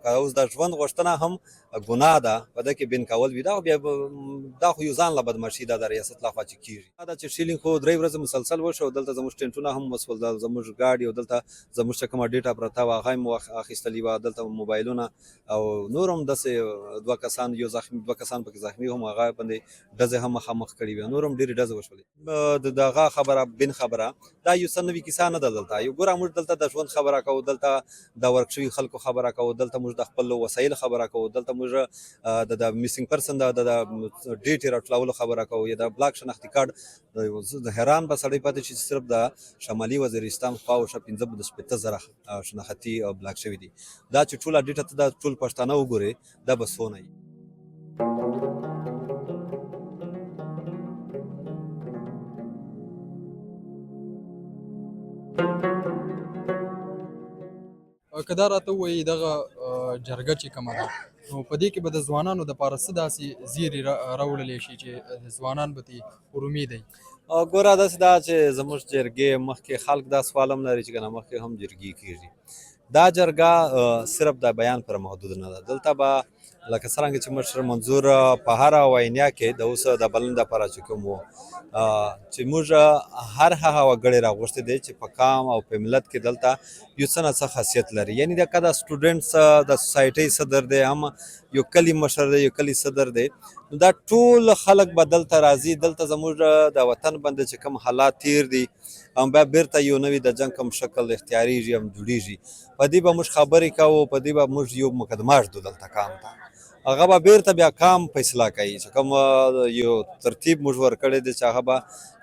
که اوس د ژوند غوښتنه هم ګناه ده په ده کې بین کول وي دا بیا دا خو یو ځان له بدمعشي دا د ریاست لخوا چې کېږي دا ده چې شیلینګ خو 3 ورځې مسلسل وشو دلته زموږ ټینټونه هم وسول زموږ ګاډي او دلته زموږ چې کومه ډیټا پرته وه هغه هم اخیستلې وه دلته موبایلونه او نور هم داسې دوه کسان دوه کسان پکې زخمي هم هغه باندې ډزې هم مخامخ کړي وې نور هم ډېرې ډزې وشولې د دغه خبره بن خبره دا یو څه نوې کیسه نه ده دلته یو ګوره موږ دلته د ژوند خبره کوو دلته د ورک شوي خلکو خبره کوو دلته موږ د خپل وسایل خبره کوو دلته موږ د میسینګ پرسن د ډیټې راټولولو خبره کوو یا د بلاک شناختي کارت د حیران به سړی پاتې شي چې صرف د شمالي وزیرستان خواوشا 15,000 شناختي بلاک شوي دي دا چې ټوله ډیټه ته د ټول پښتانه وګورې دا به څونه وي که دا راته ووایي دغه جرګه چې کومه ده نو په دې کې به د ځوانانو دپاره څه داسې زیري راوړلی شي چې ځوانان به ترې ارومید وي ګوره داسې ده چې زموږ جرګې مخکې خلک دا سوال هم لري چې که نه مخکې هم جرګې کېږي دا جرګه صرف د بیان پر محدود نه ده دلته به لکه څرنګه چې مشر منظور په هره وینا کې د اوس د بلنې دپاره چې کوم و چې موږ هر هغه وګړی راغوښتی دی چې په قام او په ملت کې دلته یو څه نه څه خاصیت لري یعنې د که د سټوډنټس د سوسایټۍ صدر دی هم یو کلي مشر دی یو کلي صدر دی نو دا ټول خلک به دلته راځي دلته زموږ د وطن باندې چې کوم حالات تیر دي هم بیا بیرته یو نوی د جنګ کوم شکل اختیاریږي هم جوړیږي په دې به موږ خبرې کوو په دې به موږ یو مقدمه ږدو دلته قام ته هغه به بیرته بیا قام فیصله کوي چې کوم یو ترتیب موږ ورکړی دی چې هغه به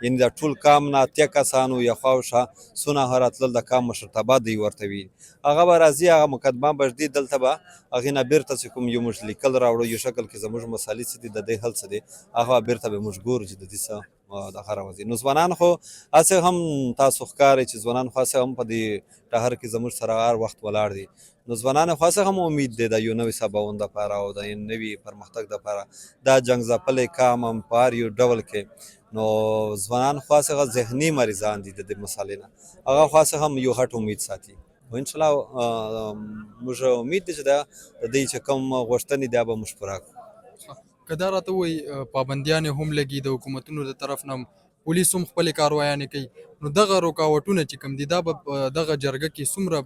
یعنې د ټول قام نه اتیا کسانو یا خواوشا څونه راتلل د قام مشرتابه دوی ورته وي هغه به راځي هغه مقدمه به ږدي دلته به هغې نه بیرته چې کوم یو موږ لیکل راوړو یو شکل کې زموږ مسالې څه دي د دې حل څه دی هغه بیرته به موږ ګورو چې د دې څه دغه راوځي نو ځوانان خو هسې هم تاسو ښکارئ چې ځوانان خو هسې هم په دې ټهر کې زموږ سره هر وخت ولاړ دي نو ځوانانو خو هسې هم امید دی د یو نوي سباوون دپاره او د نوي پرمختګ دپاره دا جنګ ځپلی قام هم په هر یو ډول کې نو ځوانان خو هسې ذهني مریضان دي د دې مسالې نه هغه خو هسې هم یو غټ امید ساتي و انشاءالله موږ امید دی چې د دوی چې کوم غوښتنې دی به موږ پوره کړو که دا راته ووایي پابندیانې هم لګي د حکومتونو د طرف نه پولیس هم خپلې کاروایانې کوي نو دغه رکاوټونه چې کوم دي دا به په دغه جرګه کې څومره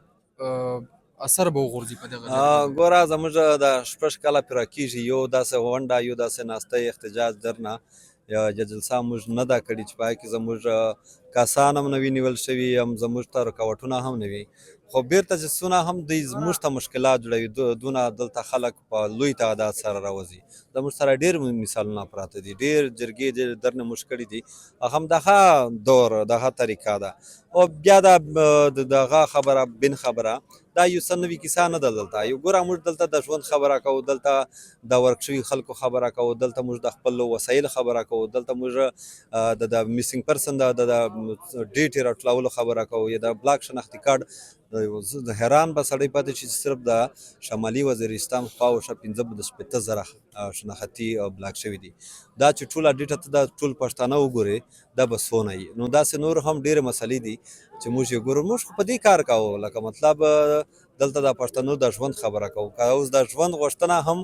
اثر به وغورځي په دغه جرګه ګوره زموږ د شپږ کاله پوره کېږي یو داسې غونډه یو داسې ناسته احتجاج درنه یا جلسه موږ نه ده کړې چې په هغې کې زموږ کسان هم نه وي نیول شوي هم زموږ ته رکاوټونه هم نه وي خو بیرته چې څونه هم دوی موږ ته مشکلات جوړوي دونه دلته خلک په لوی تعداد سره راوځي زموږ سره ډېر مثالونه پراته دي ډېر جرګې ډېر درنه موږ کړي دي هغه هم دغه دور دغه طریقه ده او بیا د دغه خبره بن خبره دا یو څه نوې کیسه نه ده دلته یو ګوره موږ دلته د ژوند خبره کوو دلته د ورک شوي خلکو خبره کوو دلته موږ د خپل وسایل خبره کوو دلته موږ د میسینګ پرسن د ډیټې راټولولو خبره کوو یا د بلاک شناختي کارت د حیران به سړی پاتې شي چې صرف د شمالي وزیرستان خواوشا 15,000 شناختي بلاک شوي دي دا چې ټوله ډیټه ته د ټول پښتانه وګورې دا به څونه وي نو داسې نور هم ډېرې مسلې دي چې موږ یې ګورو موږ خو په دې کار کوو لکه مطلب دلته د پښتنو د ژوند خبره کوو که اوس د ژوند غوښتنه هم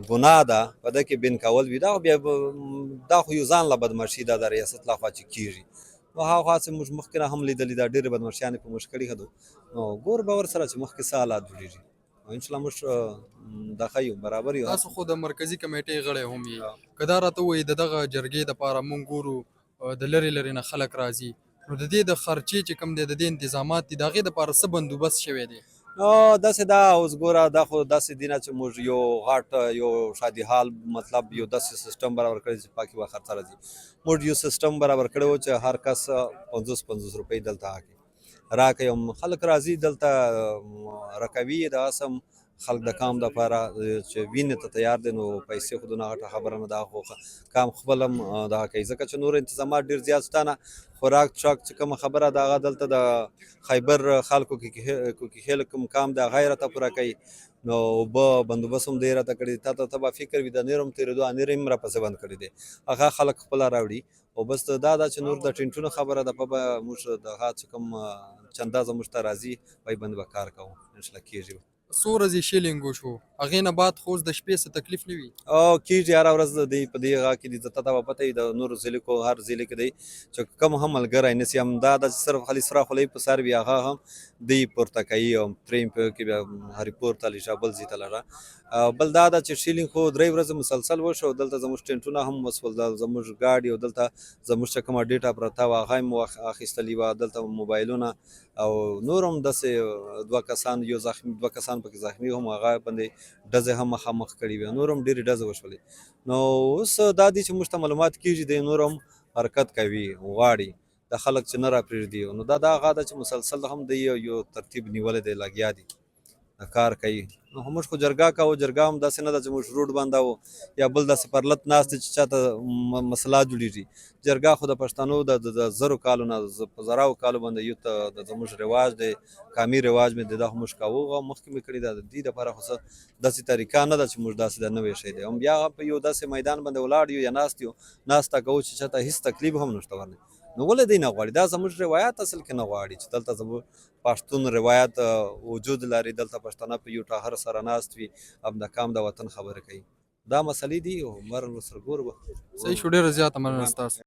ګناه ده په ده کې بین کول وي دا بیا دا خو یو ځان له بدمعشي دا د ریاست لخوا چې کېږي نو هغه هسې موږ مخکې نه هم لیدلي دا ډېرې بدمعشیانې په موږ کړي دو نو ګور به ورسره چې مخکې څه حالات جوړېږي انشاءالله موږ دغه یو برابر یو تاسو خو د مرکزي کمیټې غړی هم یې که دا راته ووایي د دغه جرګې دپاره مونږ ګورو د لرې لرې نه خلک راځي نو د دې د خرچې چې کوم دی د دې انتظامات دي د هغې دپاره څه بندوبست شوی دی داسې دا اوس ګوره دا خو داسې دي نه چې موږ یو غټ یو شادي حال مطلب یو داسې سیستم برابر کړی چې پاکې به خرڅه راځي موږ یو سیستم برابر کړی و چې هر کس 50 روپۍ دلته راکوي هم خلک راځي دلته رکوي دغسې هم خلک د کام دپاره چې وینې ته تیار دی نو پیسې خو دونه غټه خبره نه ده خو کام خپل هم دغه کوي ځکه چې نور انتظامات ډېر زیات شته نه خوراک څښاک چې کومه خبره ده هغه دلته د خیبر خلکو کوکیخیل کوم کام دی هغه یې راته پوره کوي نو اوبه بندوبست هم دی یې راته کړی دی ته به فکر وي د نیر هم تېرېدو انیر هم راپسې بند کړی دی هغه خلک خپله راوړي او بس دا ده چې نور د ټینټونو خبره ده په به موږ دغه چې کوم چنده زموږ ته راځي وایي باندې به کار کوو انشاءالله کېږي څو ورځې شیلینګ وشو هغې نه بعد خو اوس د شپې څه تکلیف نه وي او کېږي هره ورځ د دې په دې هغه کې دي ته ته به پته وي د نورو ضلع کو هر ضلع کې دی چې کوم هم ملګری نه سي همدا ده چې صرف خالي سوراخ خولۍ په سر وي هغه هم دی پورته کوي او ترین په کې بیا هریپور ته لږه بل ځای ته لره بل دا ده چې شیلینګ خو 3 ورځې مسلسل وشو دلته زموږ ټینټونه هم وسول زموږ ګاډي او دلته زموږ چې کومه ډیټا پرته وه هغه هم اخیستلې وه دلته موبایلونه او نور هم داسې دوه کسان دوه کسان پکې زخمي هم هغه باندې ډزې هم مخامخ کړي وي نور هم ډېرې ډزې وشولې نو اوس دا دي چې موږ ته معلومات کېږي دی نور هم حرکت کوي غواړي د خلک چې نه راپرېږدي نو دا هغه ده چې مسلسل هم دی یو ترتیب نیولی دی لګیا دي کار کوي نو موږ خو جرګه کوو جرګه هم داسې نه ده چې موږ روډ بندوو یا بل داسې پرلت ناست دی چې چاته مسله جوړېږي جرګه خو د پښتنو د زرو کالو نه په زراو کالو باندې یو ته د زموږ رواج دی قامي رواج مې دی دا خو موږ کوو او مخکې مې کړي ده د دې دپاره خو څه داسې طریقه نه ده چې موږ داسې د نوی شی دی هم بیا په یو داسې میدان باندې ولاړ یو یا ناست یو ناسته کوو چې چاته هېڅ تکلیف هم نشته ورنه نو ولې دی نه غواړي دا زموږ روایت اصل کې نه غواړي چې دلته زموږ پښتون روایت وجود لري دلته پښتانه په یو ټاهر سره ناست وي هم د کام د وطن خبرې کوي دا مسلې دي او مر ورسره ګورو صحیح شو ډېره زیاته مننه ستاسو